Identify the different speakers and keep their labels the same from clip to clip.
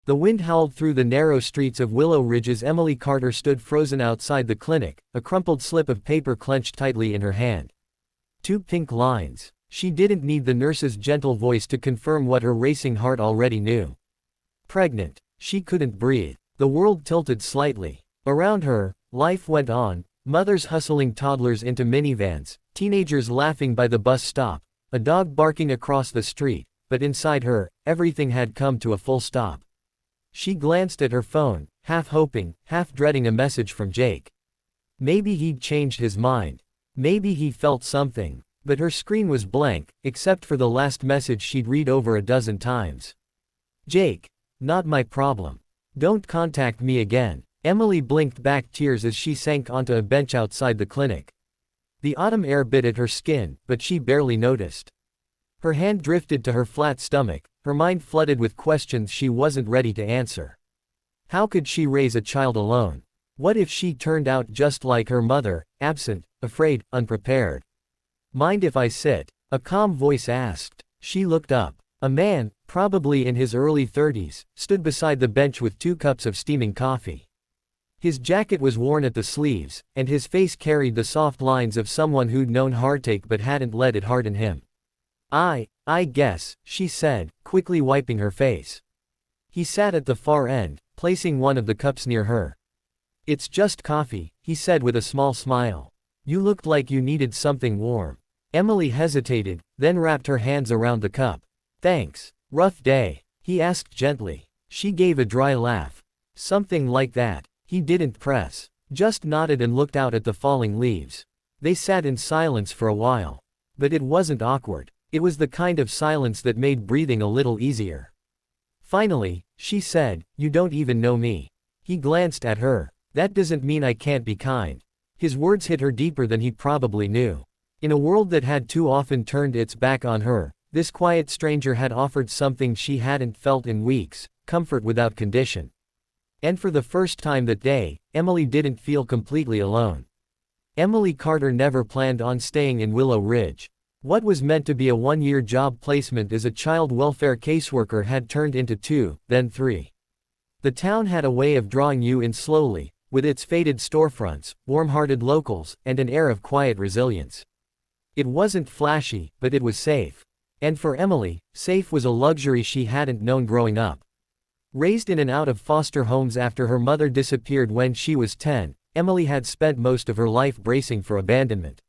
Speaker 1: The wind howled through the narrow streets of Willow Ridge as Emily Carter stood frozen outside the clinic, a crumpled slip of paper clenched tightly in her hand. 2 pink lines. She didn't need the nurse's gentle voice to confirm what her racing heart already knew. Pregnant. She couldn't breathe. The world tilted slightly. Around her, life went on, mothers hustling toddlers into minivans, teenagers laughing by the bus stop, a dog barking across the street, but inside her, everything had come to a full stop. She glanced at her phone, half hoping, half dreading a message from Jake. Maybe he'd changed his mind. Maybe he felt something. But her screen was blank, except for the last message she'd read over a dozen times. Jake. Not my problem. Don't contact me again. Emily blinked back tears as she sank onto a bench outside the clinic. The autumn air bit at her skin, but she barely noticed. Her hand drifted to her flat stomach, her mind flooded with questions she wasn't ready to answer. How could she raise a child alone? What if she turned out just like her mother, absent, afraid, unprepared? Mind if I sit? A calm voice asked. She looked up. A man, probably in his early 30s, stood beside the bench with 2 cups of steaming coffee. His jacket was worn at the sleeves, and his face carried the soft lines of someone who'd known heartache but hadn't let it harden him. I guess, she said, quickly wiping her face. He sat at the far end, placing one of the cups near her. It's just coffee, he said with a small smile. You looked like you needed something warm. Emily hesitated, then wrapped her hands around the cup. Thanks. Rough day? He asked gently. She gave a dry laugh. Something like that. He didn't press. Just nodded and looked out at the falling leaves. They sat in silence for a while. But it wasn't awkward. It was the kind of silence that made breathing a little easier. Finally, she said, You don't even know me. He glanced at her. That doesn't mean I can't be kind. His words hit her deeper than he probably knew. In a world that had too often turned its back on her, this quiet stranger had offered something she hadn't felt in weeks, comfort without condition. And for the first time that day, Emily didn't feel completely alone. Emily Carter never planned on staying in Willow Ridge. What was meant to be a 1-year job placement as a child welfare caseworker had turned into 2, then 3. The town had a way of drawing you in slowly, with its faded storefronts, warm-hearted locals, and an air of quiet resilience. It wasn't flashy, but it was safe. And for Emily, safe was a luxury she hadn't known growing up. Raised in and out of foster homes after her mother disappeared when she was 10, Emily had spent most of her life bracing for abandonment.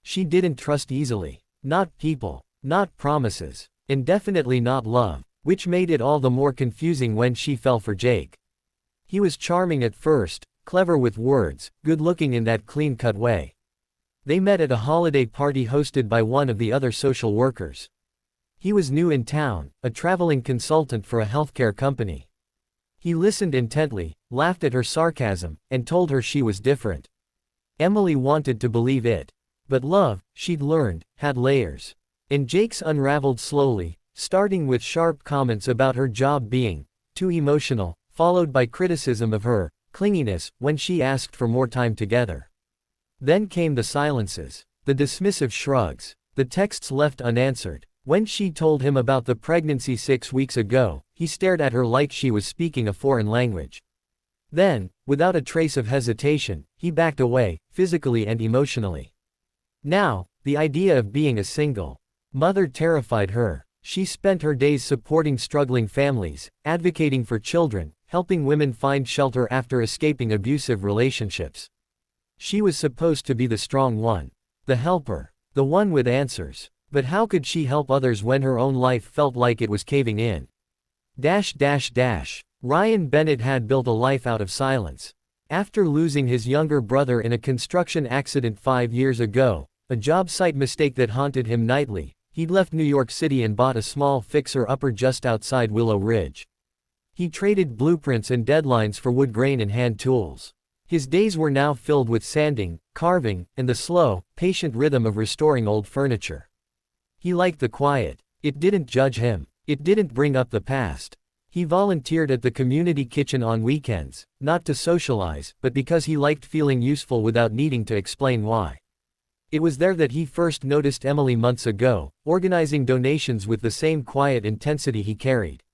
Speaker 1: She didn't trust easily. Not people. Not promises. And definitely not love, which made it all the more confusing when she fell for Jake. He was charming at first, clever with words, good-looking in that clean-cut way. They met at a holiday party hosted by one of the other social workers. He was new in town, a traveling consultant for a healthcare company. He listened intently, laughed at her sarcasm, and told her she was different. Emily wanted to believe it. But love, she'd learned, had layers. And Jake's unraveled slowly, starting with sharp comments about her job being too emotional, followed by criticism of her clinginess when she asked for more time together. Then came the silences, the dismissive shrugs, the texts left unanswered. When she told him about the pregnancy 6 weeks ago, he stared at her like she was speaking a foreign language. Then, without a trace of hesitation, he backed away, physically and emotionally. Now, the idea of being a single mother terrified her. She spent her days supporting struggling families, advocating for children, helping women find shelter after escaping abusive relationships. She was supposed to be the strong one, the helper, the one with answers. But how could she help others when her own life felt like it was caving in? Ryan Bennett had built a life out of silence. After losing his younger brother in a construction accident 5 years ago, a job site mistake that haunted him nightly, he'd left New York City and bought a small fixer-upper just outside Willow Ridge. He traded blueprints and deadlines for wood grain and hand tools. His days were now filled with sanding, carving, and the slow, patient rhythm of restoring old furniture. He liked the quiet. It didn't judge him. It didn't bring up the past. He volunteered at the community kitchen on weekends, not to socialize, but because he liked feeling useful without needing to explain why. It was there that he first noticed Emily months ago, organizing donations with the same quiet intensity he carried.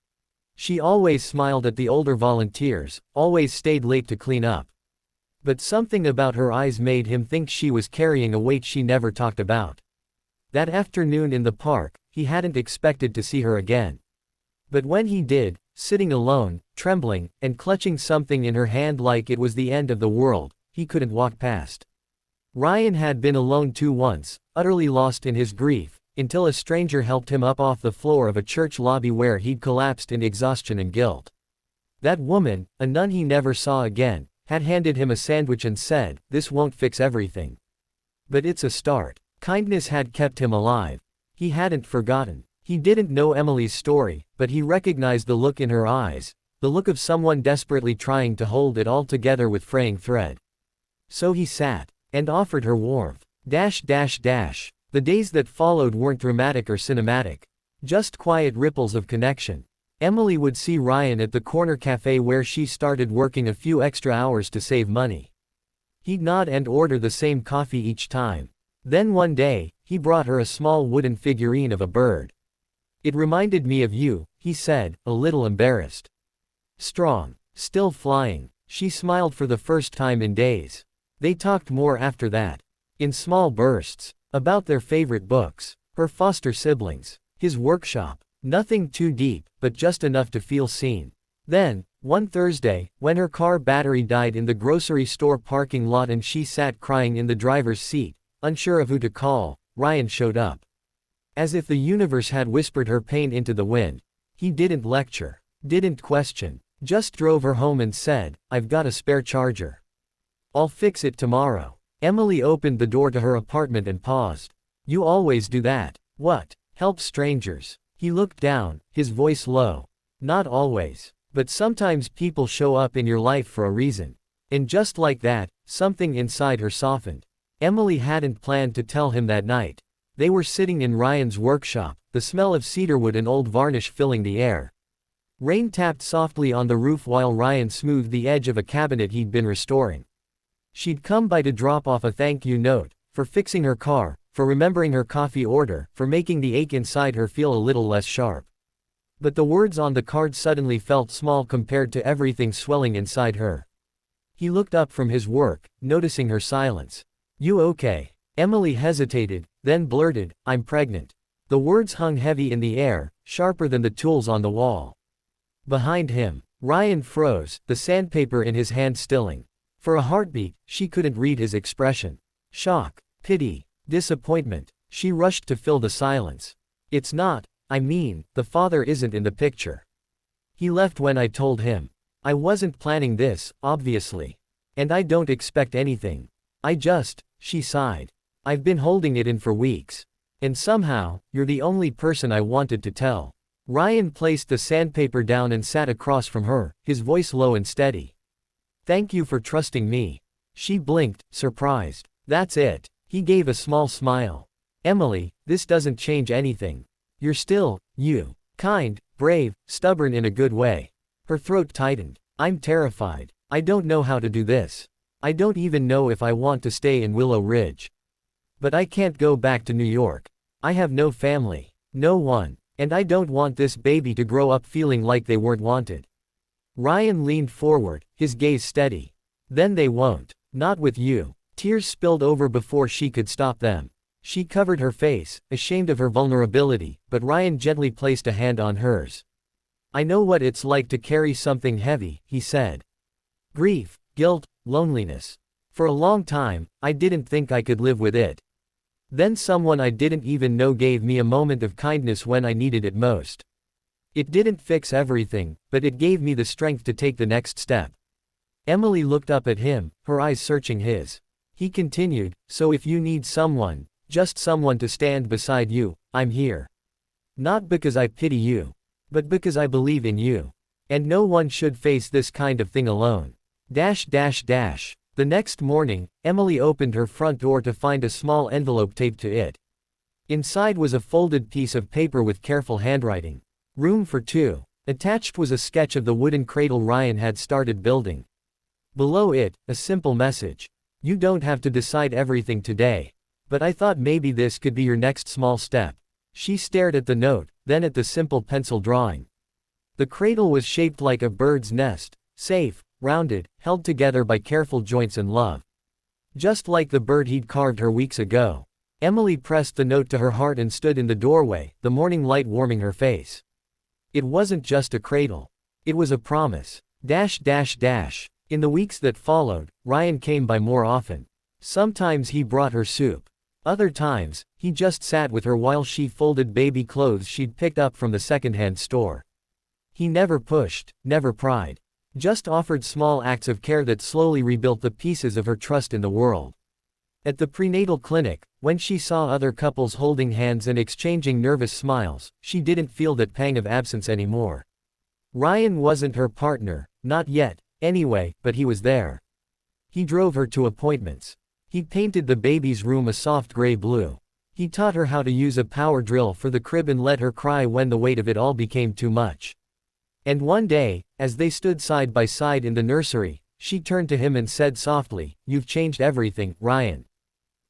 Speaker 1: She always smiled at the older volunteers, always stayed late to clean up. But something about her eyes made him think she was carrying a weight she never talked about. That afternoon in the park, he hadn't expected to see her again. But when he did, sitting alone, trembling, and clutching something in her hand like it was the end of the world, he couldn't walk past. Ryan had been alone too once, utterly lost in his grief, until a stranger helped him up off the floor of a church lobby where he'd collapsed in exhaustion and guilt. That woman, a nun he never saw again, had handed him a sandwich and said, "This won't fix everything. But it's a start." Kindness had kept him alive. He hadn't forgotten. He didn't know Emily's story, but he recognized the look in her eyes, the look of someone desperately trying to hold it all together with fraying thread. So he sat, and offered her warmth. The days that followed weren't dramatic or cinematic. Just quiet ripples of connection. Emily would see Ryan at the corner cafe where she started working a few extra hours to save money. He'd nod and order the same coffee each time. Then one day, he brought her a small wooden figurine of a bird. "It reminded me of you," he said, a little embarrassed. Strong. Still flying. She smiled for the first time in days. They talked more after that. In small bursts. About their favorite books. Her foster siblings. His workshop. Nothing too deep, but just enough to feel seen. Then, one Thursday, when her car battery died in the grocery store parking lot and she sat crying in the driver's seat, unsure of who to call, Ryan showed up. As if the universe had whispered her pain into the wind. He didn't lecture. Didn't question. Just drove her home and said, "I've got a spare charger. I'll fix it tomorrow." Emily opened the door to her apartment and paused. "You always do that. What? Help strangers?" He looked down, his voice low. "Not always. But sometimes people show up in your life for a reason." And just like that, something inside her softened. Emily hadn't planned to tell him that night. They were sitting in Ryan's workshop, the smell of cedarwood and old varnish filling the air. Rain tapped softly on the roof while Ryan smoothed the edge of a cabinet he'd been restoring. She'd come by to drop off a thank you note, for fixing her car, for remembering her coffee order, for making the ache inside her feel a little less sharp. But the words on the card suddenly felt small compared to everything swelling inside her. He looked up from his work, noticing her silence. "You okay?" Emily hesitated, then blurted, "I'm pregnant." The words hung heavy in the air, sharper than the tools on the wall. Behind him, Ryan froze, the sandpaper in his hand stilling. For a heartbeat, she couldn't read his expression. Shock, pity, disappointment. She rushed to fill the silence. "It's not, I mean, the father isn't in the picture. He left when I told him. I wasn't planning this, obviously. And I don't expect anything. She sighed. "I've been holding it in for weeks. And somehow, you're the only person I wanted to tell." Ryan placed the sandpaper down and sat across from her, his voice low and steady. "Thank you for trusting me." She blinked, surprised. "That's it." He gave a small smile. "Emily, this doesn't change anything. You're still, you. Kind, brave, stubborn in a good way." Her throat tightened. "I'm terrified. I don't know how to do this. I don't even know if I want to stay in Willow Ridge. But I can't go back to New York. I have no family. No one. And I don't want this baby to grow up feeling like they weren't wanted." Ryan leaned forward, his gaze steady. "Then they won't. Not with you." Tears spilled over before she could stop them. She covered her face, ashamed of her vulnerability, but Ryan gently placed a hand on hers. "I know what it's like to carry something heavy," he said. "Grief, guilt, loneliness. For a long time, I didn't think I could live with it. Then someone I didn't even know gave me a moment of kindness when I needed it most. It didn't fix everything, but it gave me the strength to take the next step." Emily looked up at him, her eyes searching his. He continued, "So if you need someone, just someone to stand beside you, I'm here. Not because I pity you, but because I believe in you. And no one should face this kind of thing alone." The next morning, Emily opened her front door to find a small envelope taped to it. Inside was a folded piece of paper with careful handwriting. "Room for two." Attached was a sketch of the wooden cradle Ryan had started building. Below it, a simple message. "You don't have to decide everything today. But I thought maybe this could be your next small step." She stared at the note, then at the simple pencil drawing. The cradle was shaped like a bird's nest, safe, rounded, held together by careful joints and love. Just like the bird he'd carved her weeks ago. Emily pressed the note to her heart and stood in the doorway, the morning light warming her face. It wasn't just a cradle. It was a promise. In the weeks that followed, Ryan came by more often. Sometimes he brought her soup. Other times, he just sat with her while she folded baby clothes she'd picked up from the secondhand store. He never pushed, never pried. Just offered small acts of care that slowly rebuilt the pieces of her trust in the world. At the prenatal clinic, when she saw other couples holding hands and exchanging nervous smiles, she didn't feel that pang of absence anymore. Ryan wasn't her partner, not yet, anyway, but he was there. He drove her to appointments. He painted the baby's room a soft gray blue. He taught her how to use a power drill for the crib and let her cry when the weight of it all became too much. And one day, as they stood side by side in the nursery, she turned to him and said softly, "You've changed everything, Ryan."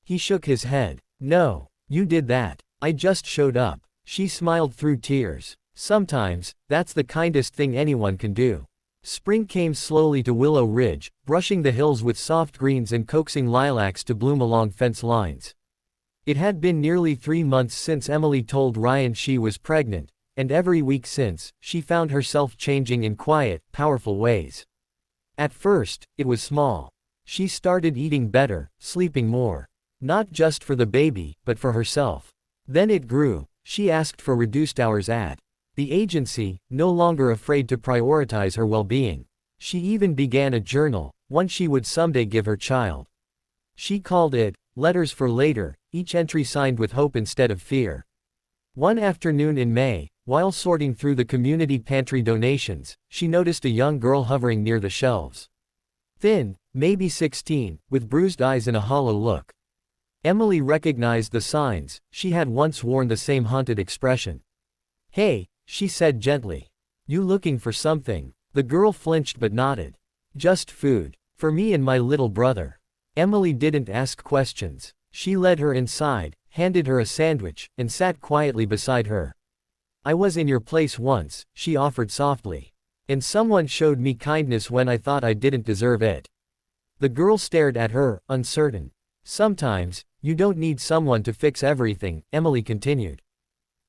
Speaker 1: He shook his head. "No, you did that. I just showed up." She smiled through tears. "Sometimes, that's the kindest thing anyone can do." Spring came slowly to Willow Ridge, brushing the hills with soft greens and coaxing lilacs to bloom along fence lines. It had been nearly 3 months since Emily told Ryan she was pregnant, and every week since, she found herself changing in quiet, powerful ways. At first, it was small. She started eating better, sleeping more. Not just for the baby, but for herself. Then it grew. She asked for reduced hours at the agency, no longer afraid to prioritize her well-being. She even began a journal, one she would someday give her child. She called it, Letters for Later, each entry signed with hope instead of fear. One afternoon in May, while sorting through the community pantry donations, she noticed a young girl hovering near the shelves. Thin, maybe 16, with bruised eyes and a hollow look. Emily recognized the signs. She had once worn the same haunted expression. "Hey," she said gently. "You looking for something?" The girl flinched but nodded. "Just food. For me and my little brother." Emily didn't ask questions. She led her inside, handed her a sandwich, and sat quietly beside her. "I was in your place once," she offered softly. "And someone showed me kindness when I thought I didn't deserve it." The girl stared at her, uncertain. "Sometimes, you don't need someone to fix everything," Emily continued.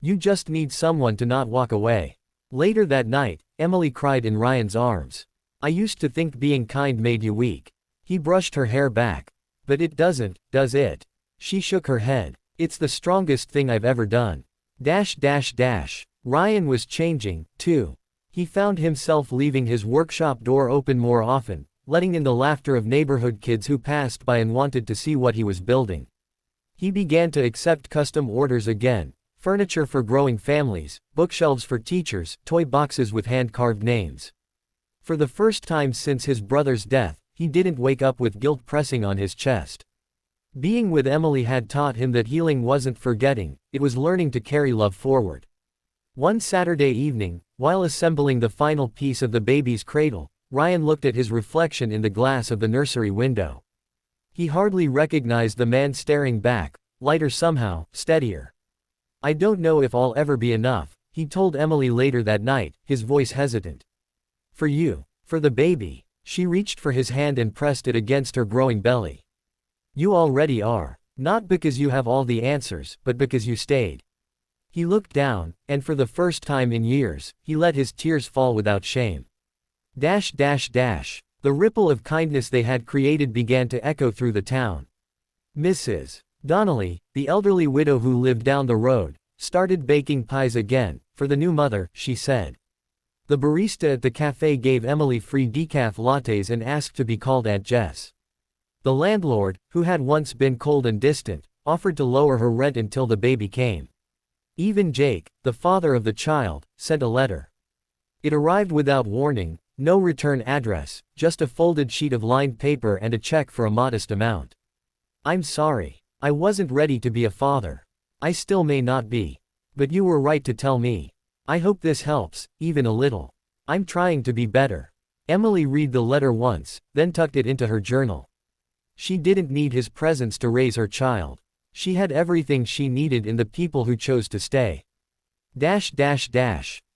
Speaker 1: "You just need someone to not walk away." Later that night, Emily cried in Ryan's arms. "I used to think being kind made you weak." He brushed her hair back. "But it doesn't, does it?" She shook her head. "It's the strongest thing I've ever done." Ryan was changing, too. He found himself leaving his workshop door open more often, letting in the laughter of neighborhood kids who passed by and wanted to see what he was building. He began to accept custom orders again. Furniture for growing families, bookshelves for teachers, toy boxes with hand-carved names. For the first time since his brother's death, he didn't wake up with guilt pressing on his chest. Being with Emily had taught him that healing wasn't forgetting, it was learning to carry love forward. One Saturday evening, while assembling the final piece of the baby's cradle, Ryan looked at his reflection in the glass of the nursery window. He hardly recognized the man staring back, lighter somehow, steadier. "I don't know if I'll ever be enough," he told Emily later that night, his voice hesitant. "For you. For the baby." She reached for his hand and pressed it against her growing belly. "You already are. Not because you have all the answers, but because you stayed." He looked down, and for the first time in years, he let his tears fall without shame. The ripple of kindness they had created began to echo through the town. Mrs. Donnelly, the elderly widow who lived down the road, started baking pies again, for the new mother, she said. The barista at the cafe gave Emily free decaf lattes and asked to be called Aunt Jess. The landlord, who had once been cold and distant, offered to lower her rent until the baby came. Even Jake, the father of the child, sent a letter. It arrived without warning, no return address, just a folded sheet of lined paper and a check for a modest amount. "I'm sorry. I wasn't ready to be a father. I still may not be. But you were right to tell me. I hope this helps, even a little. I'm trying to be better." Emily read the letter once, then tucked it into her journal. She didn't need his presence to raise her child. She had everything she needed in the people who chose to stay.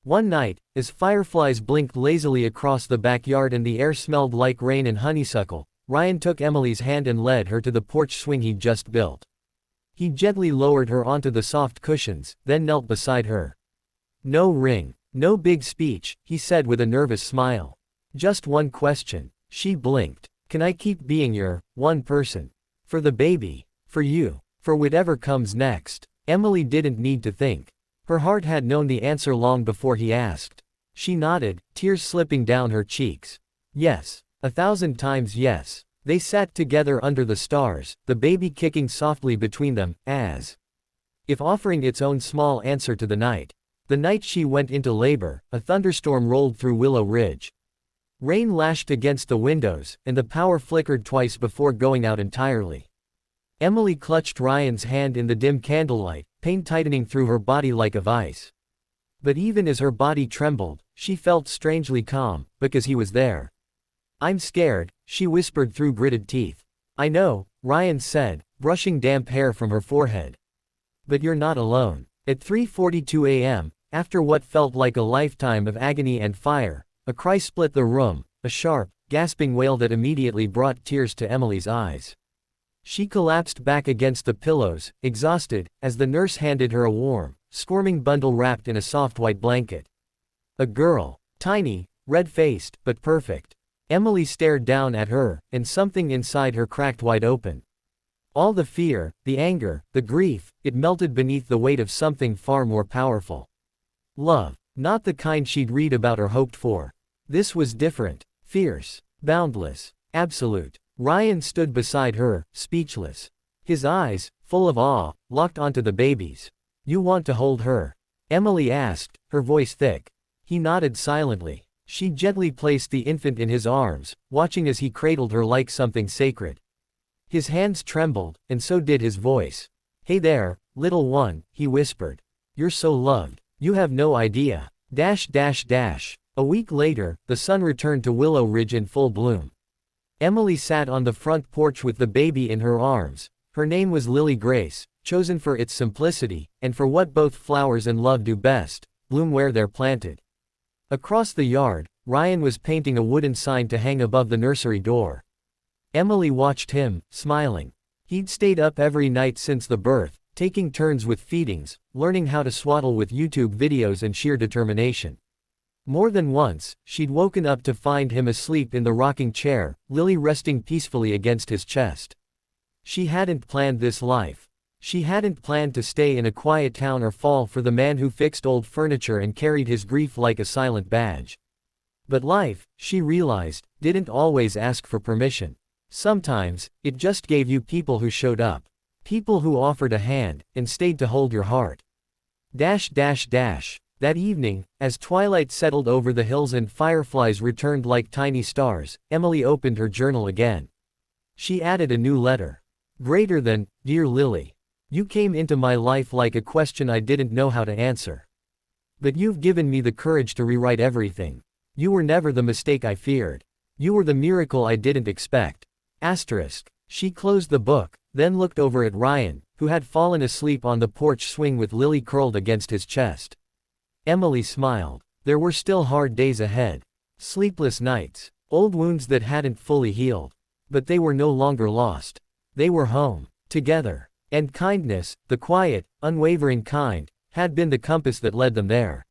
Speaker 1: One night, as fireflies blinked lazily across the backyard and the air smelled like rain and honeysuckle, Ryan took Emily's hand and led her to the porch swing he'd just built. He gently lowered her onto the soft cushions, then knelt beside her. "No ring, no big speech," he said with a nervous smile. "Just one question." She blinked. "Can I keep being your one person? For the baby? For you? For whatever comes next?" Emily didn't need to think. Her heart had known the answer long before he asked. She nodded, tears slipping down her cheeks. Yes. 1,000 times yes. They sat together under the stars, the baby kicking softly between them, as if offering its own small answer to the night. The night she went into labor, a thunderstorm rolled through Willow Ridge. Rain lashed against the windows, and the power flickered twice before going out entirely. Emily clutched Ryan's hand in the dim candlelight, pain tightening through her body like a vice. But even as her body trembled, she felt strangely calm, because he was there. "I'm scared," she whispered through gritted teeth. "I know," Ryan said, brushing damp hair from her forehead. "But you're not alone." At 3:42 a.m., after what felt like a lifetime of agony and fire, a cry split the room, a sharp, gasping wail that immediately brought tears to Emily's eyes. She collapsed back against the pillows, exhausted, as the nurse handed her a warm, squirming bundle wrapped in a soft white blanket. A girl. Tiny, red-faced, but perfect. Emily stared down at her, and something inside her cracked wide open. All the fear, the anger, the grief, it melted beneath the weight of something far more powerful. Love. Not the kind she'd read about or hoped for. This was different. Fierce. Boundless. Absolute. Ryan stood beside her, speechless. His eyes, full of awe, locked onto the baby's. "You want to hold her?" Emily asked, her voice thick. He nodded silently. She gently placed the infant in his arms, watching as he cradled her like something sacred. His hands trembled, and so did his voice. "Hey there, little one," he whispered. "You're so loved. You have no idea." A week later, the sun returned to Willow Ridge in full bloom. Emily sat on the front porch with the baby in her arms. Her name was Lily Grace, chosen for its simplicity, and for what both flowers and love do best, bloom where they're planted. Across the yard, Ryan was painting a wooden sign to hang above the nursery door. Emily watched him, smiling. He'd stayed up every night since the birth, taking turns with feedings, learning how to swaddle with YouTube videos and sheer determination. More than once, she'd woken up to find him asleep in the rocking chair, Lily resting peacefully against his chest. She hadn't planned this life. She hadn't planned to stay in a quiet town or fall for the man who fixed old furniture and carried his grief like a silent badge. But life, she realized, didn't always ask for permission. Sometimes, it just gave you people who showed up. People who offered a hand, and stayed to hold your heart. That evening, as twilight settled over the hills and fireflies returned like tiny stars, Emily opened her journal again. She added a new letter. Greater than, "Dear Lily. You came into my life like a question I didn't know how to answer. But you've given me the courage to rewrite everything. You were never the mistake I feared. You were the miracle I didn't expect." She closed the book, then looked over at Ryan, who had fallen asleep on the porch swing with Lily curled against his chest. Emily smiled. There were still hard days ahead. Sleepless nights. Old wounds that hadn't fully healed. But they were no longer lost. They were home. Together. And kindness, the quiet, unwavering kind, had been the compass that led them there.